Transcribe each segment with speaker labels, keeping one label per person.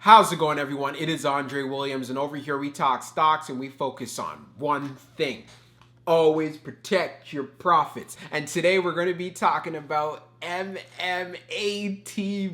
Speaker 1: How's it going, everyone? It is Andre Williams, and over here we talk stocks and we focus on one thing. Always protect your profits. And today we're going to be talking about MMAT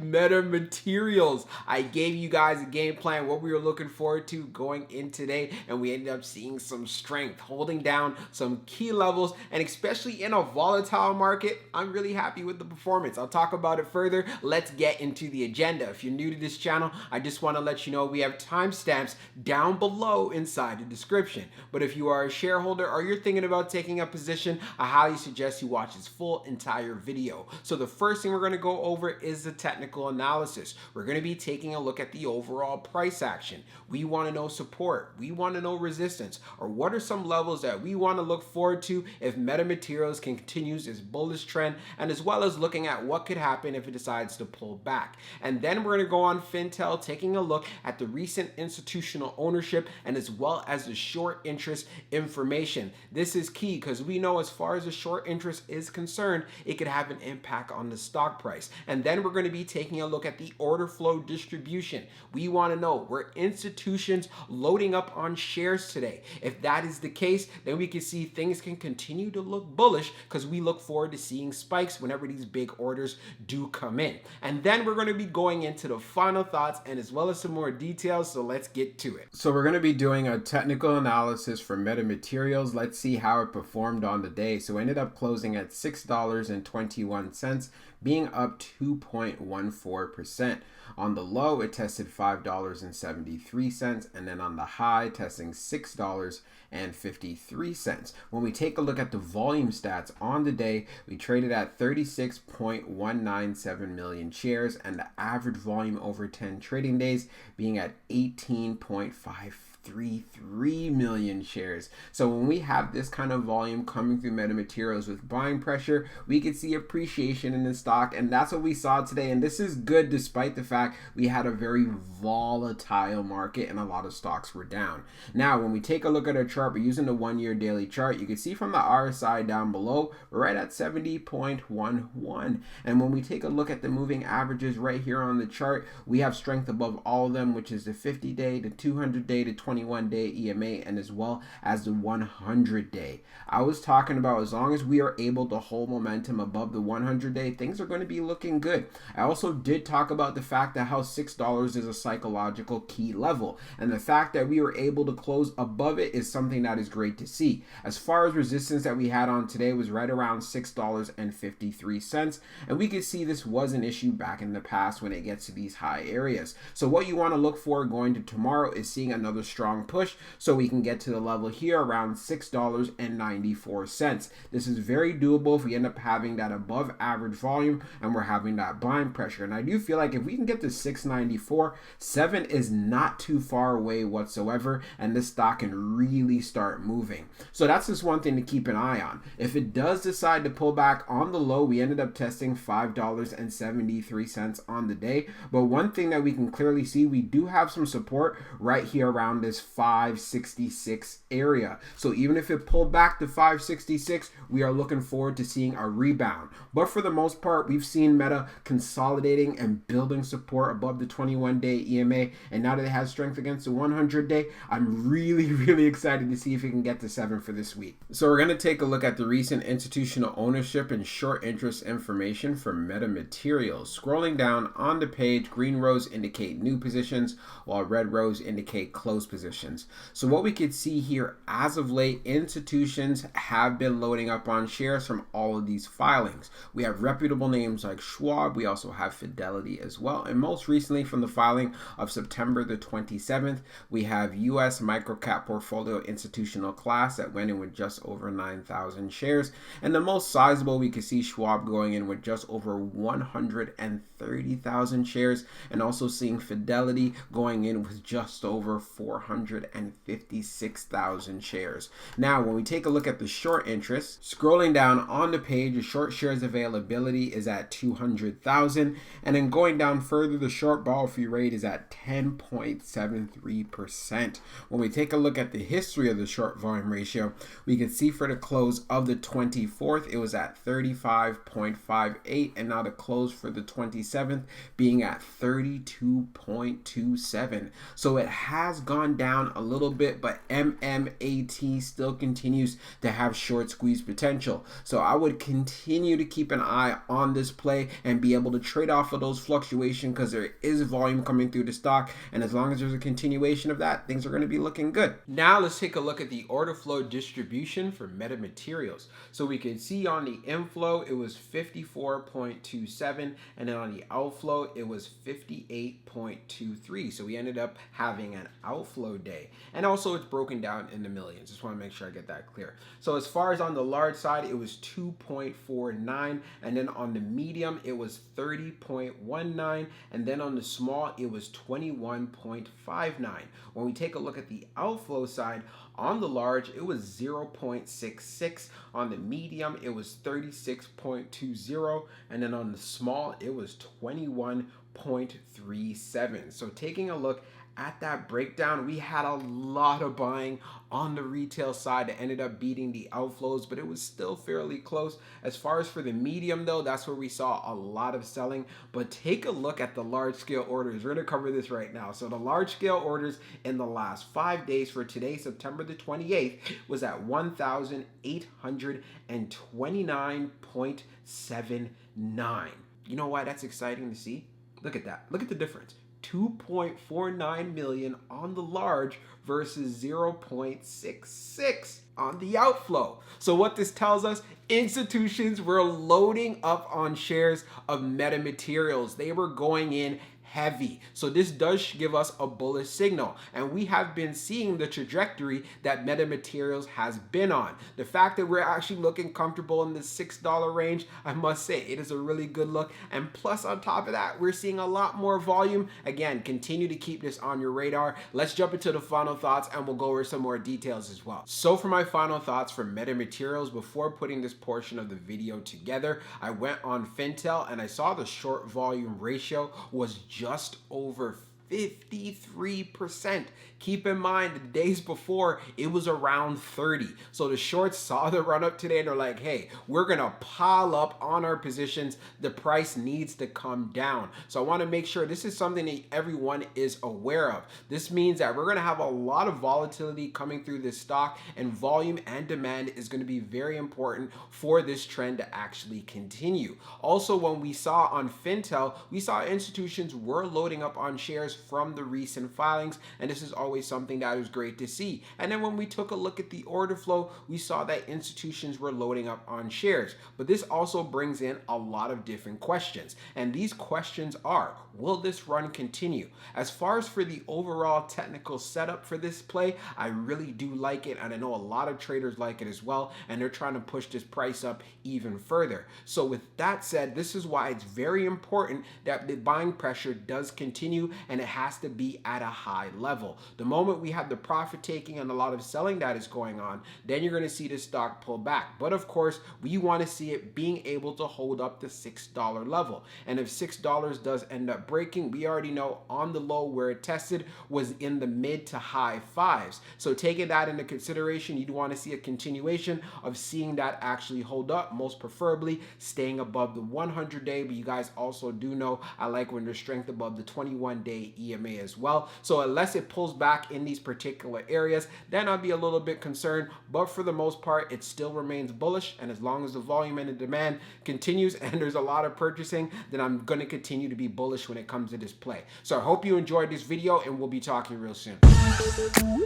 Speaker 1: metamaterials. I gave you guys a game plan, what we were looking forward to going in today, and we ended up seeing some strength, holding down some key levels, and especially in a volatile market, I'm really happy with the performance. I'll talk about it further. Let's get into the agenda. If you're new to this channel, I just want to let you know we have timestamps down below inside the description. But if you are a shareholder or you're thinking about taking a position, I highly suggest you watch this full entire video. So the first thing we're going to go over is the technical analysis. We're going to be taking a look at the overall price action. We want to know support. We want to know resistance, or what are some levels that we want to look forward to if metamaterials can continue its bullish trend, and as well as looking at what could happen if it decides to pull back. And then we're going to go on Fintel, taking a look at the recent institutional ownership and as well as the short interest information. This is key because we know as far as the short interest is concerned, it could have an impact on the stock price. And then we're going to be taking a look at the order flow distribution. We want to know, were institutions loading up on shares today? If that is the case, then we can see things can continue to look bullish because we look forward to seeing spikes whenever these big orders do come in. And then we're going to be going into the final thoughts and as well as some more details, so let's get to it. So we're going to be doing a technical analysis for metamaterials. Let's see how it performed on the day. So it ended up closing at $6.21, being up 2.14%. On the low, it tested $5.73, and then on the high, testing $6.53. When we take a look at the volume stats on the day, we traded at 36.197 million shares, and the average volume over 10 trading days being at 18.533 million shares. So when we have this kind of volume coming through metamaterials with buying pressure, we can see appreciation in the stock, and that's what we saw today. And this is good despite the fact we had a very volatile market and a lot of stocks were down. Now when we take a look at our chart, we're using the 1-year daily chart. You can see from the RSI down below, we're right at 70.11. And when we take a look at the moving averages right here on the chart, we have strength above all of them, which is the 50-day, the 200-day, the 21-day EMA, and as well as the 100-day. I was talking about as long as we are able to hold momentum above the 100-day, things are going to be looking good. I also did talk about the fact that how $6 is a psychological key level, and the fact that we were able to close above it is something that is great to see. As far as resistance that we had on today was right around $6.53, and we could see this was an issue back in the past when it gets to these high areas. So what you want to look for going to tomorrow is seeing another strong push so we can get to the level here around $6.94. This is very doable if we end up having that above average volume and we're having that buying pressure. And I do feel like if we can get to $6.94, 7 is not too far away whatsoever, and this stock can really start moving. So that's just one thing to keep an eye on. If it does decide to pull back on the low, we ended up testing $5.73 on the day. But one thing that we can clearly see, we do have some support right here around this 566 area. So even if it pulled back to 566, we are looking forward to seeing a rebound. But for the most part, we've seen Meta consolidating and building support above the 21-day EMA, and now that it has strength against the 100-day, I'm really excited to see if it can get to 7 for this week. So we're going to take a look at the recent institutional ownership and short interest information for metamaterials. Scrolling down on the page, green rows indicate new positions, while red rows indicate closed positions. So what we could see here, as of late, institutions have been loading up on shares from all of these filings. We have reputable names like Schwab, we also have Fidelity as well, and most recently from the filing of September the 27th, we have US microcap portfolio institutional class that went in with just over 9,000 shares, and the most sizable, we can see Schwab going in with just over 130,000 shares, and also seeing Fidelity going in with just over 400,000 456,000 shares. Now, when we take a look at the short interest, scrolling down on the page, the short shares availability is at 200,000. And then going down further, the short borrow fee rate is at 10.73%. When we take a look at the history of the short volume ratio, we can see for the close of the 24th, it was at 35.58, and now the close for the 27th being at 32.27. So it has gone down a little bit, but MMAT still continues to have short squeeze potential. So I would continue to keep an eye on this play and be able to trade off of those fluctuations, because there is volume coming through the stock, and as long as there's a continuation of that, things are going to be looking good. Now let's take a look at the order flow distribution for metamaterials. So we can see on the inflow it was 54.27, and then on the outflow it was 58.23. So we ended up having an outflow day, and also it's broken down in the millions. Just want to make sure I get that clear. So as far as on the large side, it was 2.49, and then on the medium it was 30.19, and then on the small it was 21.59. When we take a look at the outflow side, on the large it was 0.66, on the medium it was 36.20, and then on the small it was 21.37. So taking a look at that breakdown, we had a lot of buying on the retail side that ended up beating the outflows, but it was still fairly close. As far as for the medium though, that's where we saw a lot of selling. But take a look at the large scale orders. We're going to cover this right now. So the large scale orders in the last 5 days for today, September the 28th, was at 1,829.79. You know why that's exciting to see? Look at that. Look at the difference. 2.49 million on the large versus 0.66 on the outflow. So what this tells us, institutions were loading up on shares of metamaterials. They were going in heavy. So this does give us a bullish signal, and we have been seeing the trajectory that metamaterials has been on. The fact that we're actually looking comfortable in the $6 range, I must say it is a really good look. And plus on top of that, we're seeing a lot more volume. Again, continue to keep this on your radar. Let's jump into the final thoughts and we'll go over some more details as well. So for my final thoughts for metamaterials, before putting this portion of the video together, I went on Fintel and I saw the short volume ratio was just over 53%. Keep in mind, the days before it was around 30. So the shorts saw the run up today and they're like, hey, we're gonna pile up on our positions. The price needs to come down. So I want to make sure this is something that everyone is aware of. This means that we're gonna have a lot of volatility coming through this stock, and volume and demand is going to be very important for this trend to actually continue. Also, when we saw on Fintel, we saw institutions were loading up on shares from the recent filings, and this is always something that is great to see. And then when we took a look at the order flow, we saw that institutions were loading up on shares. But this also brings in a lot of different questions, and these questions are, will this run continue? As far as for the overall technical setup for this play, I really do like it, and I know a lot of traders like it as well, and they're trying to push this price up even further. So with that said, this is why it's very important that the buying pressure does continue, and it has to be at a high level. The moment we have the profit taking and a lot of selling that is going on, then you're going to see the stock pull back. But of course, we want to see it being able to hold up the $6 level. And if $6 does end up breaking, we already know on the low where it tested was in the mid to high fives. So taking that into consideration, you'd want to see a continuation of seeing that actually hold up, most preferably staying above the 100-day. But you guys also do know I like when there's strength above the 21-day EMA as well. So unless it pulls back in these particular areas, then I'll be a little bit concerned. But for the most part, it still remains bullish. And as long as the volume and the demand continues and there's a lot of purchasing, then I'm going to continue to be bullish when it comes to this play. So I hope you enjoyed this video, and we'll be talking real soon.